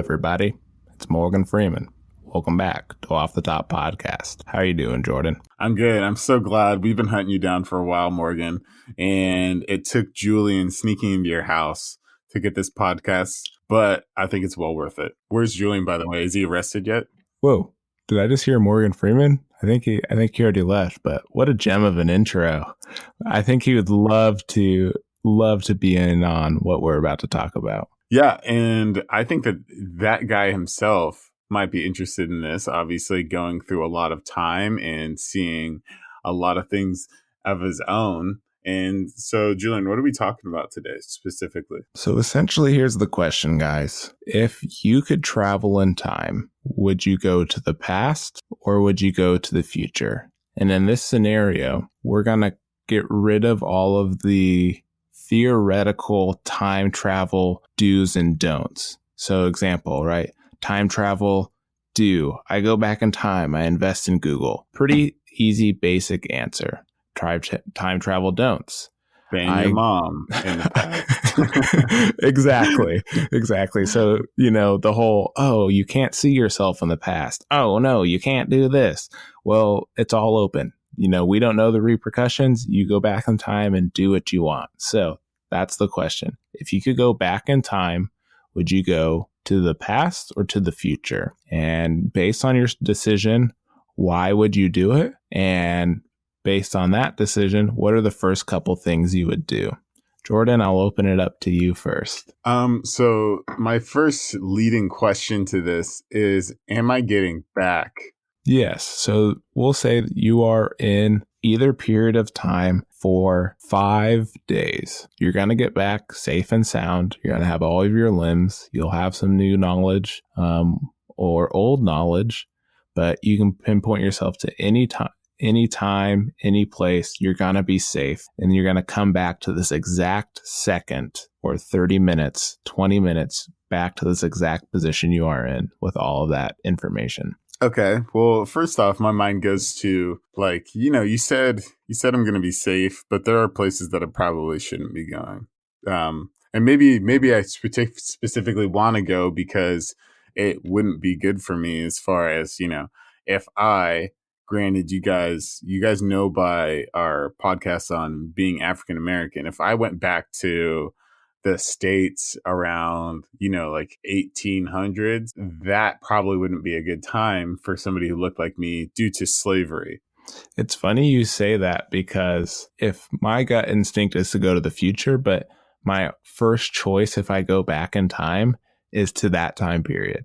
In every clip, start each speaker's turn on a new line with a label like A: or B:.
A: everybody. It's Morgan Freeman. Welcome back to Off the Top Podcast. How are you doing, Jordan?
B: I'm good. I'm so glad. We've been hunting you down for a while, Morgan. And it took Julian sneaking into your house to get this podcast, but I think it's well worth it. Where's Julian, by the way? Is he arrested yet?
A: Whoa. Did I just hear Morgan Freeman? I think he already left, but what a gem of an intro. I think he would love to be in on what we're about to talk about.
B: Yeah, and I think that guy himself might be interested in this, obviously going through a lot of time and seeing a lot of things of his own. And so, Julian, what are we talking about today specifically?
A: So essentially, here's the question, guys. If you could travel in time, would you go to the past or would you go to the future? And in this scenario, we're going to get rid of all of the theoretical time travel do's and don'ts. So example, right? Time travel, do. I go back in time. I invest in Google. Pretty easy, basic answer. Time travel don'ts.
B: Bang your mom in the past.
A: Exactly. So, the whole, you can't see yourself in the past. Oh, no, you can't do this. Well, it's all open. We don't know the repercussions. You go back in time and do what you want. So that's the question. If you could go back in time, would you go to the past or to the future? And based on your decision, why would you do it? And based on that decision, what are the first couple things you would do? Jordan, I'll open it up to you first.
B: So my first leading question to this is, am I getting back?
A: Yes. So we'll say that you are in either period of time for 5 days. You're going to get back safe and sound. You're going to have all of your limbs. You'll have some new knowledge or old knowledge, but you can pinpoint yourself to any time, any place. You're going to be safe, and you're going to come back to this exact second or 30 minutes, 20 minutes back to this exact position you are in with all of that information.
B: Okay. Well, first off, my mind goes to you said I'm going to be safe, but there are places that I probably shouldn't be going. And maybe I specifically want to go because it wouldn't be good for me as far as, if granted, you guys know by our podcast on being African American, if I went back to the States around, 1800s, that probably wouldn't be a good time for somebody who looked like me due to slavery.
A: It's funny you say that, because if my gut instinct is to go to the future, but my first choice if I go back in time is to that time period.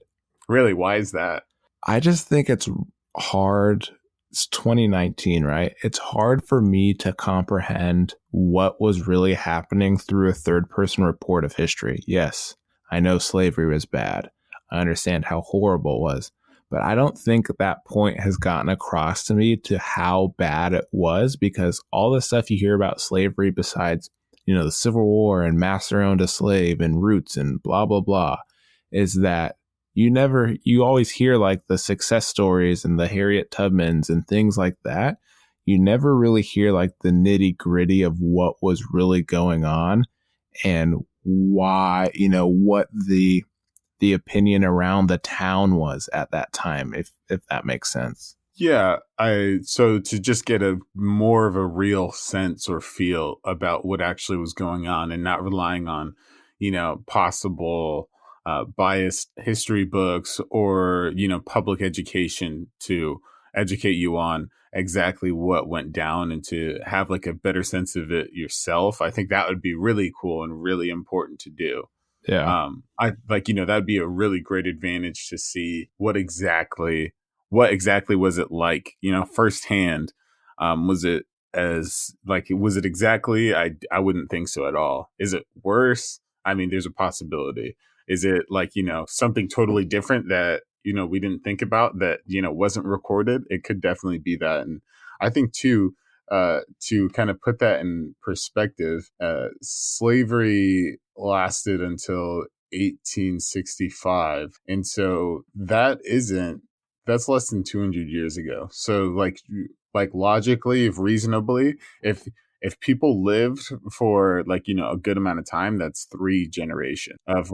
B: Really? Why is that?
A: I just think it's hard. It's 2019, right? It's hard for me to comprehend what was really happening through a third-person report of history. Yes, I know slavery was bad. I understand how horrible it was. But I don't think that point has gotten across to me to how bad it was, because all the stuff you hear about slavery besides, the Civil War and master owned a slave and roots and blah, blah, blah, is that you always hear like the success stories and the Harriet Tubmans and things like that. You never really hear like the nitty gritty of what was really going on and why, what the opinion around the town was at that time, if that makes sense.
B: Yeah. So to just get a more of a real sense or feel about what actually was going on and not relying on, possible biased history books or, public education to educate you on exactly what went down and to have like a better sense of it yourself. I think that would be really cool and really important to do.
A: Yeah.
B: That'd be a really great advantage to see what exactly was it like, firsthand. Was it exactly? I wouldn't think so at all. Is it worse? I mean, there's a possibility. Is it something totally different that, we didn't think about that, wasn't recorded? It could definitely be that. And I think too, to kind of put that in perspective, slavery lasted until 1865. And so that's less than 200 years ago. So like logically, if reasonably, if people lived for a good amount of time, that's 3 generations of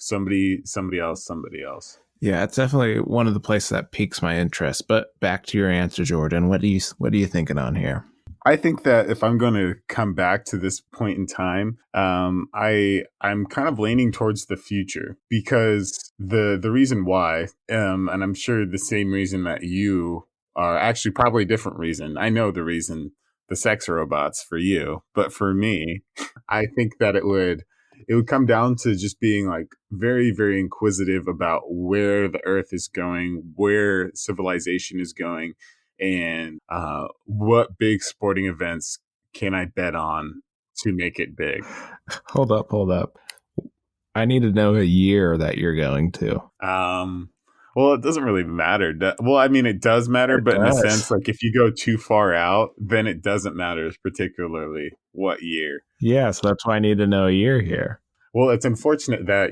B: somebody else, somebody else.
A: Yeah, it's definitely one of the places that piques my interest. But back to your answer, Jordan. What are you thinking on here?
B: I think that if I'm going to come back to this point in time, I'm kind of leaning towards the future, because the reason why, and I'm sure the same reason that you are, actually probably a different reason. I know the reason, the sex robots for you, but for me, I think that it would come down to just being like very, very inquisitive about where the earth is going, where civilization is going, and what big sporting events can I bet on to make it big?
A: Hold up. I need to know a year that you're going to.
B: Um, well, it doesn't really matter. Well, I mean, it does matter,
A: It
B: but in a
A: does.
B: sense, like if you go too far out, then it doesn't matter particularly what year.
A: Yeah, so that's why I need to know a year here.
B: Well, it's unfortunate that,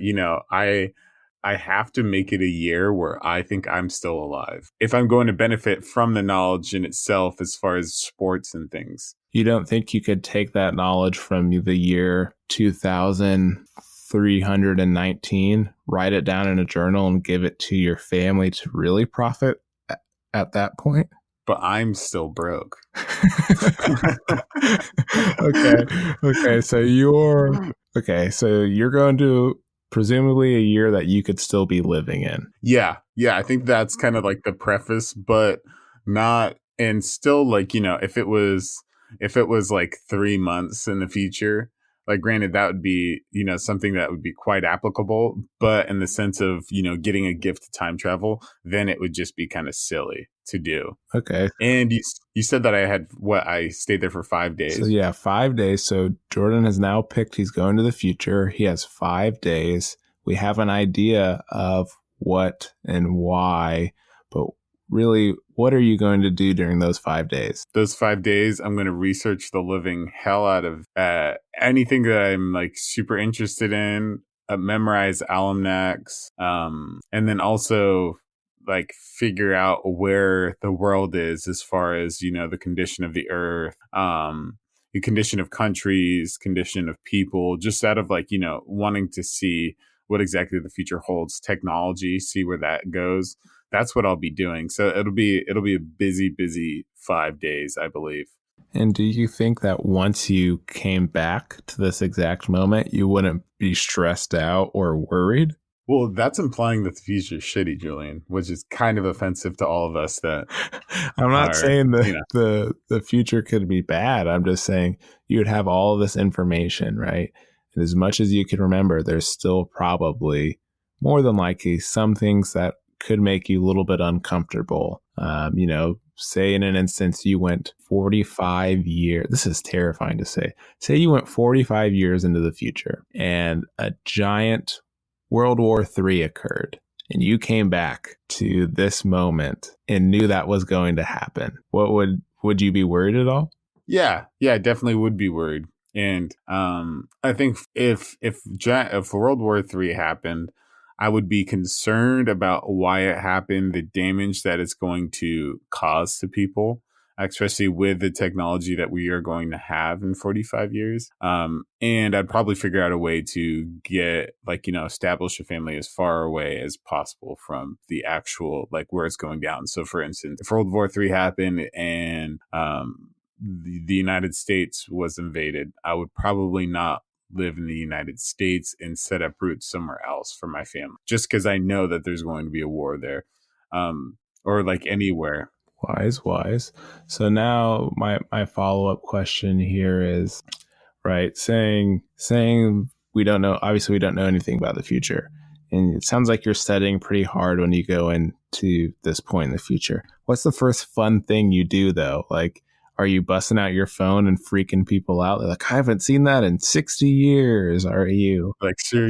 B: I have to make it a year where I think I'm still alive, if I'm going to benefit from the knowledge in itself as far as sports and things.
A: You don't think you could take that knowledge from the year 2319, write it down in a journal, and give it to your family to really profit at that point?
B: But I'm still broke.
A: Okay. So you're going to presumably a year that you could still be living in.
B: Yeah. I think that's kind of like the preface, but not, and still, like, if it was like 3 months in the future, like, granted, that would be, something that would be quite applicable, but in the sense of, getting a gift to time travel, then it would just be kind of silly to do.
A: Okay.
B: And you said that I stayed there for 5 days.
A: So yeah, 5 days. So Jordan has now picked he's going to the future. He has 5 days. We have an idea of what and why, but really, what are you going to do during those 5 days?
B: Those 5 days, I'm going to research the living hell out of anything that I'm like super interested in, memorize almanacs, and then also like figure out where the world is as far as, the condition of the earth, the condition of countries, condition of people, just out of like, wanting to see what exactly the future holds, technology, see where that goes. That's what I'll be doing. So it'll be a busy 5 days, I believe.
A: And do you think that once you came back to this exact moment, you wouldn't be stressed out or worried?
B: Well, that's implying that the future is shitty, Julian, which is kind of offensive to all of us that
A: I'm not
B: are,
A: saying the future could be bad. I'm just saying you would have all of this information, right? And as much as you can remember, there's still probably more than likely some things that could make you a little bit uncomfortable. Say in an instance you went 45 years. This is terrifying to say. Say you went 45 years into the future and a giant World War III occurred and you came back to this moment and knew that was going to happen. What would you be worried at all?
B: Yeah, I definitely would be worried. And I think if World War III happened, I would be concerned about why it happened, the damage that it's going to cause to people, especially with the technology that we are going to have in 45 years. And I'd probably figure out a way to get, like, establish a family as far away as possible from the actual, like, where it's going down. So, for instance, if World War III happened and the United States was invaded, I would probably not live in the United States and set up roots somewhere else for my family, just because I know that there's going to be a war there, or like anywhere.
A: Wise. So now my follow-up question here is, right, saying we don't know, obviously we don't know anything about the future. And it sounds like you're studying pretty hard when you go into this point in the future. What's the first fun thing you do though? Like, are you busting out your phone and freaking people out? They're like, I haven't seen that in 60 years. Are you?
B: Like, sir,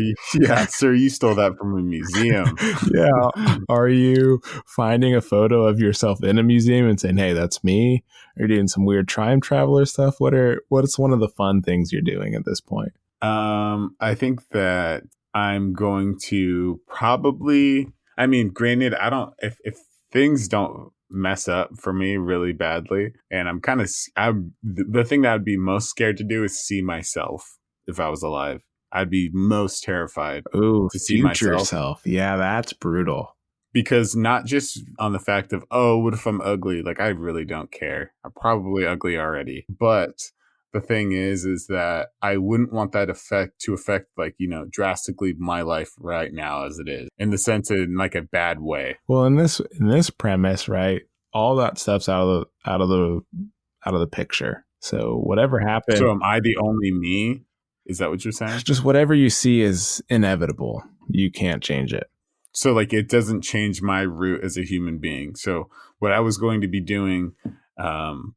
B: sir, you stole that from a museum.
A: Yeah. Are you finding a photo of yourself in a museum and saying, hey, that's me? Are you doing some weird time traveler stuff? What's one of the fun things you're doing at this point?
B: I think that I'm going to probably, I mean, granted, I don't, if things don't mess up for me really badly, and the thing that I'd be most scared to do is see myself if I was alive. I'd be most terrified
A: Ooh,
B: to see
A: future
B: myself.
A: self. Yeah, that's brutal.
B: Because not just on the fact of, oh, what if I'm ugly? Like, I really don't care. I'm probably ugly already. But the thing is that I wouldn't want that to affect, like, drastically my life right now as it is, in the sense in like a bad way.
A: Well, in this premise, right, all that stuff's out of the picture. So whatever
B: So
A: happened,
B: am I the only me? Is that what you're saying?
A: just whatever you see is inevitable. You can't change it.
B: So like it doesn't change my root as a human being. So what I was going to be doing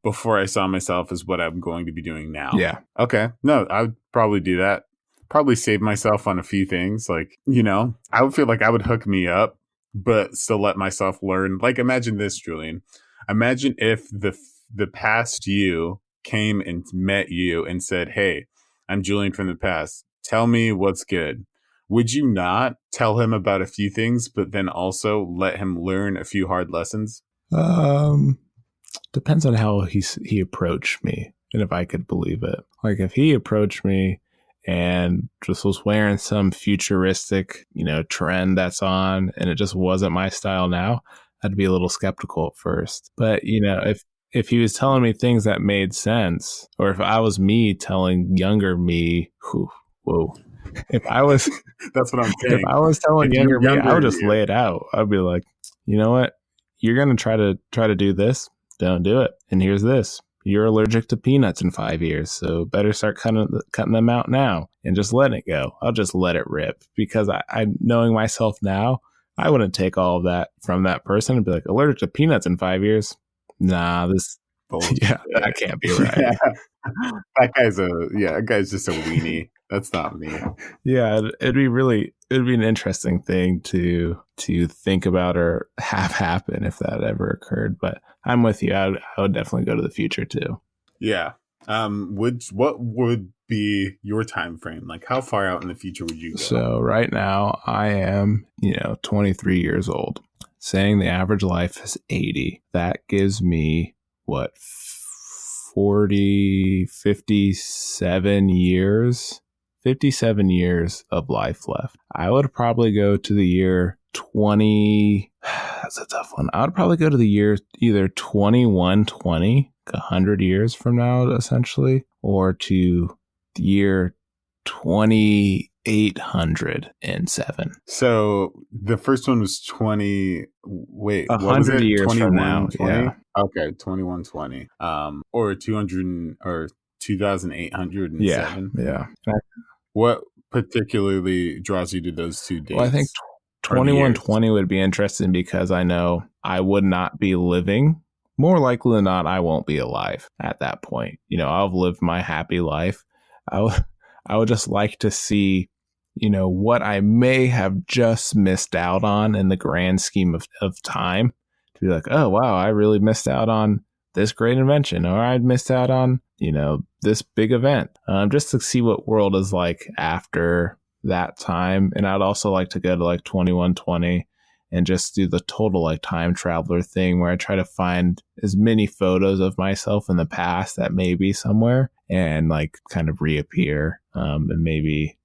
B: before I saw myself is what I'm going to be doing now.
A: Yeah.
B: Okay. No, I would probably do that. Probably save myself on a few things. Like, I would feel like I would hook me up, but still let myself learn. Like, imagine this, Julian. Imagine if the past you came and met you and said, "Hey, I'm Julian from the past. Tell me what's good." Would you not tell him about a few things, but then also let him learn a few hard lessons?
A: Um, Depends on how he approached me and if I could believe it. Like if he approached me and just was wearing some futuristic, trend that's on and it just wasn't my style now, I'd be a little skeptical at first. But, if he was telling me things that made sense, or if I was me telling younger me, whoa. If I was
B: That's what I'm
A: if
B: saying.
A: I was telling
B: If you're
A: younger me, I would
B: younger
A: just
B: you,
A: lay it out. I'd be like, you know what? You're gonna try to do this. Don't do it. And here's this. You're allergic to peanuts in 5 years, so better start cutting them out now and just letting it go. I'll just let it rip because I knowing myself now, I wouldn't take all of that from that person and be like allergic to peanuts in 5 years. Nah, this
B: bullshit.
A: yeah, that can't be right.
B: Yeah. That guy's just a weenie. That's not me.
A: Yeah, it'd be an interesting thing to think about or have happen if that ever occurred. But I'm with you. I would definitely go to the future too.
B: Yeah. What would be your time frame? Like, how far out in the future would you go?
A: So right now I am, 23 years old. Saying the average life is 80. That gives me what 40, 57 years. 57 years of life left. I would probably go to the year 20. That's a tough one. I would probably go to the year either 2120, 100 years from now, essentially, or to the year 2807.
B: So the first one was 20. Wait, what was
A: 100
B: it?
A: years from now.
B: 2120?
A: Yeah.
B: Okay, 2120. Or 200 or 2807.
A: Yeah.
B: What particularly draws you to those two dates?
A: Well, I think 2120 would be interesting because I know I would not be living. More likely than not, I won't be alive at that point. I've lived my happy life. I would just like to see, what I may have just missed out on in the grand scheme of time to be like, oh, wow, I really missed out on this great invention, or I missed out on, this big event, just to see what world is like after that time. And I'd also like to go to like 2120 and just do the total like time traveler thing where I try to find as many photos of myself in the past that may be somewhere and like kind of reappear, and maybe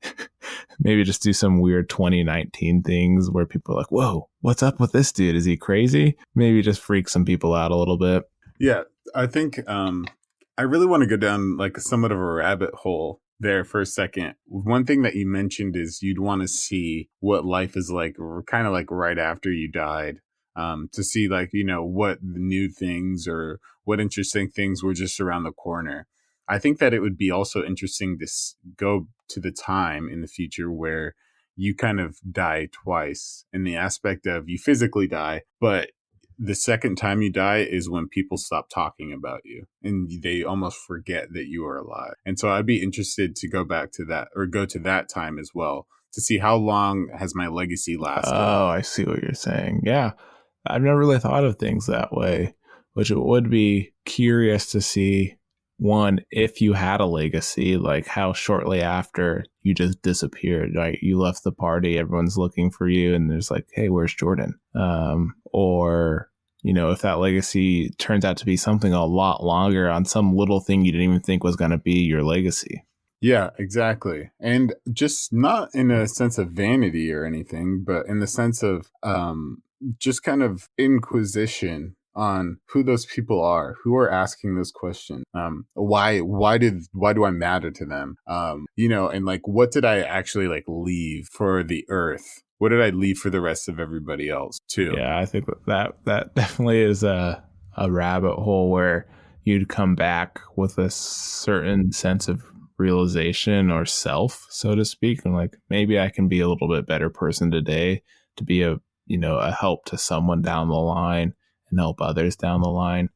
A: just do some weird 2019 things where people are like, whoa, what's up with this dude? Is he crazy? Maybe just freak some people out a little bit.
B: Yeah, I think I really want to go down like somewhat of a rabbit hole there for a second. One thing that you mentioned is you'd want to see what life is like, kind of like right after you died, to see like, what the new things or what interesting things were just around the corner. I think that it would be also interesting to go to the time in the future where you kind of die twice, in the aspect of you physically die, but the second time you die is when people stop talking about you and they almost forget that you are alive. And so I'd be interested to go back to that, or go to that time as well, to see how long has my legacy lasted.
A: Oh, I see what you're saying. Yeah. I've never really thought of things that way, which it would be curious to see, one, if you had a legacy, like how shortly after you just disappeared, like you left the party, everyone's looking for you and there's like, hey, where's Jordan? Or, if that legacy turns out to be something a lot longer on some little thing you didn't even think was going to be your legacy.
B: Yeah, exactly. And just not in a sense of vanity or anything, but in the sense of just kind of inquisition on who those people are, who are asking those questions. Why do I matter to them? And like what did I actually like leave for the earth? What did I leave for the rest of everybody else too?
A: Yeah, I think that definitely is a rabbit hole where you'd come back with a certain sense of realization or self, so to speak, and like maybe I can be a little bit better person today to be a help to someone down the line and help others down the line.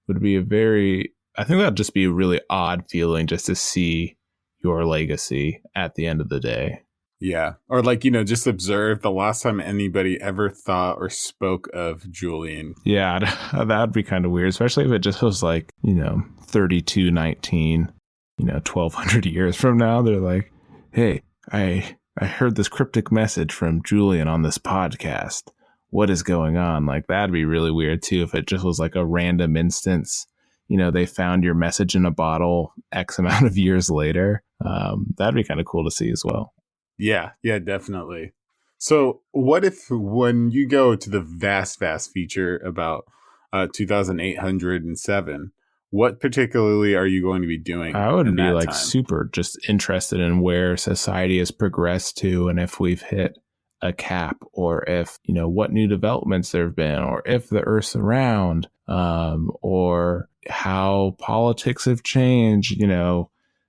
A: Would be a very I think that'd just be a really odd feeling just to see your legacy at the end of the day.
B: Yeah. Or like, just observe the last time anybody ever thought or spoke of Julian.
A: Yeah, that'd be kind of weird, especially if it just was like, 3219, 1200 years from now. They're like, hey, I heard this cryptic message from Julian on this podcast. What is going on? Like, that'd be really weird too if it just was like a random instance. They found your message in a bottle X amount of years later. That'd be kind of cool to see as well.
B: Yeah, yeah, definitely. So, what if when you go to the vast feature about 2807, what particularly are you going to be doing
A: I would
B: in
A: be
B: that
A: like
B: time?
A: super just interested in where society has progressed to and if we've hit a cap or if, what new developments there have been or if the earth's around, or how politics have changed,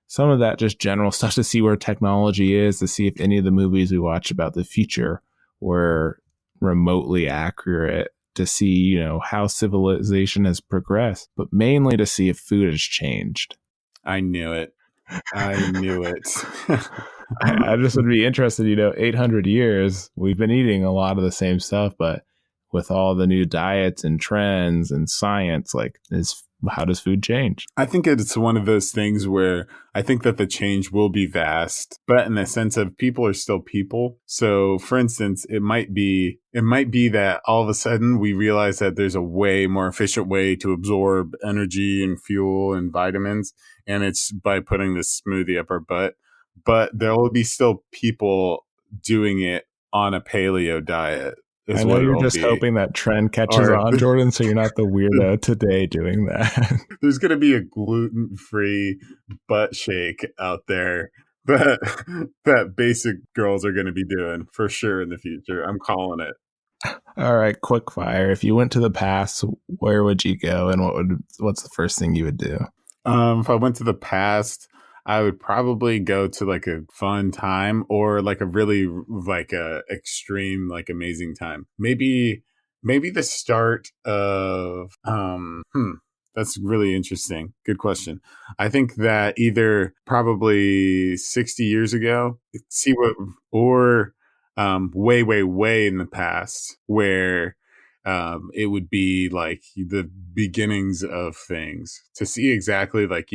A: some of that just general stuff to see where technology is, to see if any of the movies we watch about the future were remotely accurate, to see, how civilization has progressed, but mainly to see if food has changed.
B: I knew it. I knew it.
A: I just would be interested, 800 years, we've been eating a lot of the same stuff, but with all the new diets and trends and science, like, how does food change?
B: I think it's one of those things where I think that the change will be vast, but in the sense of people are still people. So for instance, it might be that all of a sudden we realize that there's a way more efficient way to absorb energy and fuel and vitamins, and it's by putting this smoothie up our butt. But there will be still people doing it on a paleo diet
A: I
B: is
A: know
B: what
A: you're
B: it'll
A: just
B: be.
A: hoping that trend catches
B: Or
A: on, Jordan, so you're not the weirdo today doing that.
B: there's going to be a gluten-free butt shake out there that that basic girls are going to be doing for sure in the future. I'm calling it.
A: All right, quick fire. If you went to the past, where would you go and what's the first thing you would do?
B: If I went to the past, I would probably go to like a fun time or like a really like a extreme like amazing time. Maybe the start of that's really interesting. Good question. I think that either probably 60 years ago, see what or way in the past where it would be like the beginnings of things to see exactly like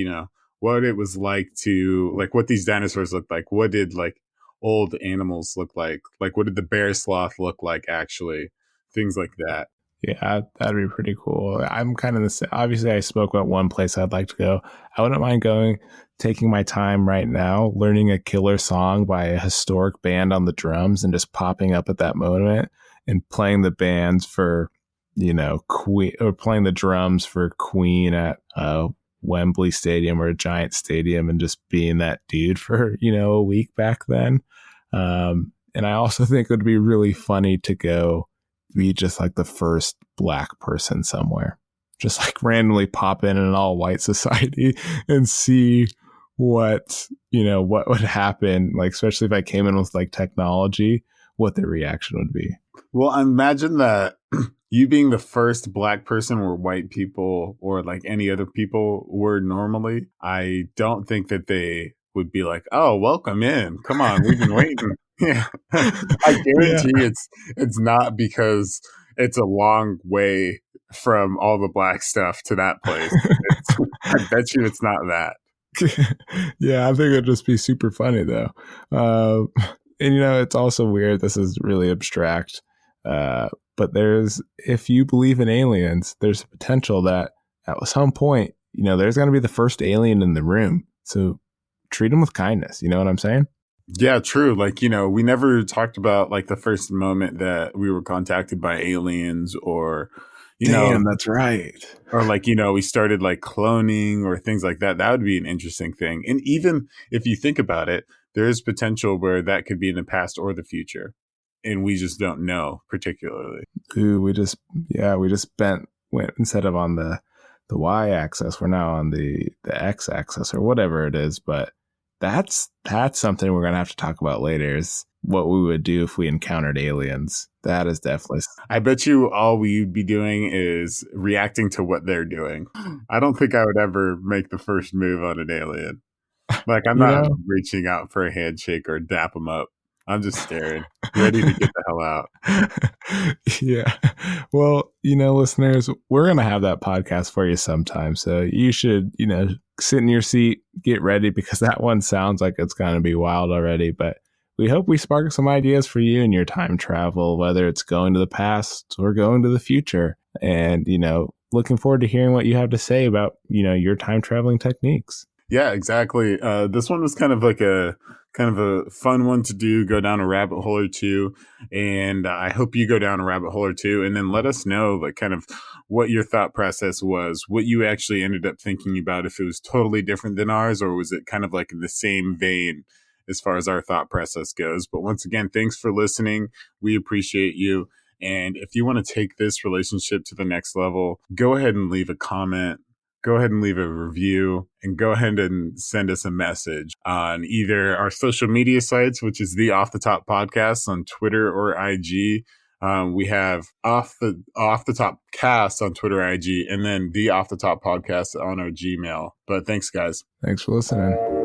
B: what it was like to like what these dinosaurs looked like, what did like old animals look like what did the bear sloth look like actually, things like that.
A: Yeah, that'd be pretty cool. I'm kind of the same. Obviously, I spoke about one place I'd like to go. I wouldn't mind taking my time right now, learning a killer song by a historic band on the drums and just popping up at that moment and playing the bands for, Queen, or playing the drums for Queen at Wembley Stadium or a giant stadium and just being that dude for, a week back then. And I also think it would be really funny to go be just like the first black person somewhere, just like randomly pop in an all white society and see what would happen, like especially if I came in with like technology, what the reaction would be.
B: Well, imagine that you being the first black person where white people or like any other people were normally. I don't think that they would be like, "Oh, welcome in. Come on, we've been waiting." Yeah. I
A: Yeah.
B: guarantee it's not because it's a long way from all the black stuff to that place. It's I bet you it's not that.
A: Yeah, I think it'd just be super funny though. And it's also weird. This is really abstract. But if you believe in aliens, there's a potential that at some point, there's going to be the first alien in the room. So treat them with kindness. You know what I'm saying?
B: Yeah, true. Like, we never talked about like the first moment that we were contacted by aliens or, you know,
A: Damn, that's right.
B: or like, we started like cloning or things like that. That would be an interesting thing. And even if you think about it, there is potential where that could be in the past or the future. And we just don't know particularly.
A: Ooh, went instead of on the y-axis, we're now on the x-axis or whatever it is. But that's something we're gonna have to talk about later. Is what we would do if we encountered aliens. That is definitely.
B: I bet you all we'd be doing is reacting to what they're doing. I don't think I would ever make the first move on an alien. Like, I'm
A: You
B: not
A: know,
B: reaching out for a handshake or dap them up. I'm just staring, ready to get the hell out.
A: yeah. Well, listeners, we're going to have that podcast for you sometime. So you should, sit in your seat, get ready, because that one sounds like it's going to be wild already. But we hope we spark some ideas for you in your time travel, whether it's going to the past or going to the future. And, looking forward to hearing what you have to say about, your time traveling techniques.
B: Yeah, exactly. This one was kind of a fun one to do, go down a rabbit hole or two. And I hope you go down a rabbit hole or two and then let us know like kind of what your thought process was, what you actually ended up thinking about, if it was totally different than ours, or was it kind of like in the same vein as far as our thought process goes. But once again, thanks for listening. We appreciate you. And if you want to take this relationship to the next level, go ahead and leave a comment. Go ahead and leave a review, and go ahead and send us a message on either our social media sites, which is the Off the Top Podcast on Twitter or IG. We have off the Top Cast on Twitter, IG, and then the Off the Top Podcast on our Gmail. But thanks, guys.
A: Thanks for listening.